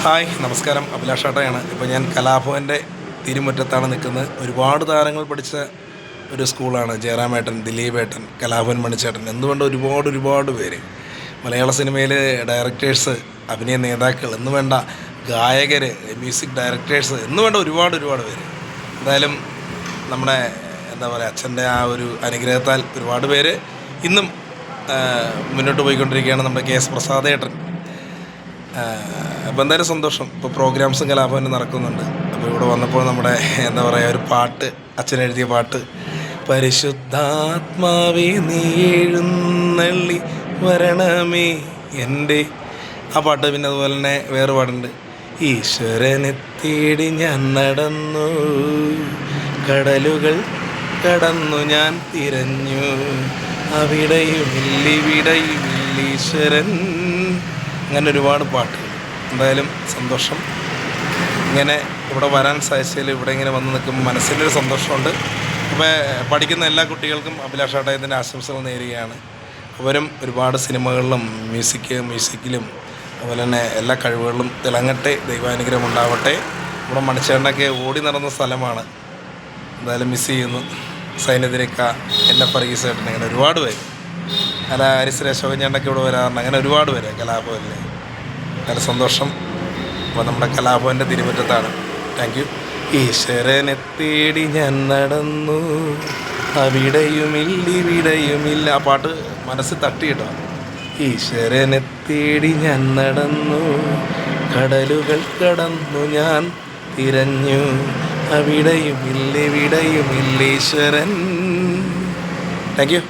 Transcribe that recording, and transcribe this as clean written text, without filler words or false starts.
Hi നമസ്കാരം, അഭിലാഷാട്ടയാണ്. ഇപ്പോൾ ഞാൻ കലാഭവൻ്റെ തിരുമുറ്റത്താണ് നിൽക്കുന്നത്. ഒരുപാട് താരങ്ങൾ പഠിച്ച ഒരു സ്കൂളാണ്. ജയറാമേട്ടൻ, ദിലീപേട്ടൻ, കലാഭവൻ മണിച്ചേട്ടൻ എന്നുവേണ്ട ഒരുപാട് പേര്, മലയാള സിനിമയിൽ ഡയറക്ടേഴ്സ്, അഭിനയ നേതാക്കൾ എന്ന് വേണ്ട ഗായകർ, മ്യൂസിക് ഡയറക്ടേഴ്സ് എന്ന് വേണ്ട ഒരുപാട് പേര്. എന്തായാലും നമ്മുടെ എന്താ പറയുക, അച്ഛൻ്റെ ആ ഒരു അനുഗ്രഹത്താൽ ഒരുപാട് പേര് ഇന്നും മുന്നോട്ട് പോയിക്കൊണ്ടിരിക്കുകയാണ്. നമ്മുടെ കെ എസ് പ്രസാദേട്ടൻ. അപ്പോൾ എന്തായാലും സന്തോഷം. ഇപ്പോൾ പ്രോഗ്രാംസും കലാഭവനും നടക്കുന്നുണ്ട്. അപ്പോൾ ഇവിടെ വന്നപ്പോൾ നമ്മുടെ എന്താ പറയുക, ഒരു പാട്ട്, അച്ഛൻ എഴുതിയ പാട്ട്, പരിശുദ്ധാത്മാവേ നീ എഴുന്നള്ളി വരണമേ എൻ്റെ, ആ പാട്ട്. പിന്നെ അതുപോലെ തന്നെ വേറെ പാട്ടുണ്ട്, ഈശ്വരനെ തേടി ഞാൻ നടന്നു, കടലുകൾ കടന്നു ഞാൻ തിരഞ്ഞു, അവിടെയുമില്ലിവിടെയുമില്ലീശ്വരൻ. അങ്ങനെ ഒരുപാട് പാട്ടുകൾ. എന്തായാലും സന്തോഷം. ഇങ്ങനെ ഇവിടെ വരാൻ സാധിച്ചതിൽ, ഇവിടെ ഇങ്ങനെ വന്ന് നിൽക്കുമ്പോൾ മനസ്സിലൊരു സന്തോഷമുണ്ട്. അപ്പോൾ പഠിക്കുന്ന എല്ലാ കുട്ടികൾക്കും അഭിലാഷാട്ടയത്തിൻ്റെ ആശംസകൾ നേരുകയാണ്. അവരും ഒരുപാട് സിനിമകളിലും മ്യൂസിക്കിലും അതുപോലെ തന്നെ എല്ലാ കഴിവുകളിലും തിളങ്ങട്ടെ, ദൈവാനുഗ്രഹം ഉണ്ടാവട്ടെ. ഇവിടെ മണിച്ചേട്ടനൊക്കെ ഓടി നടന്ന സ്ഥലമാണ്. എന്തായാലും മിസ് ചെയ്യുന്നു. സൈന്യത്തിനൊക്ക, എന്നെ ഫർഗീസേട്ടൻ, അങ്ങനെ ഒരുപാട് പേര്, അല്ല ഹരിശ്രീ അശോകൻ ചേട്ടനൊക്കെ ഇവിടെ വരാറുണ്ട്. അങ്ങനെ ഒരുപാട് പേര് കലാഭവനിൽ. നല്ല സന്തോഷം. അപ്പോൾ നമ്മുടെ കലാഭവൻ്റെ തിരുമുറ്റത്താണ്. Thank you. ഈശ്വരനെ തേടി ഞാൻ നടന്നു, അവിടെയുമില്ലിവിടെയുമില്ല, ആ പാട്ട് മനസ്സിൽ തട്ടി കേട്ടോ. ഈശ്വരനെ തേടി ഞാൻ നടന്നു, കടലുകൾ കടന്നു ഞാൻ തിരഞ്ഞു, അവിടെയുമില്ലിവിടെയുമില്ലീശ്വരൻ. Thank you.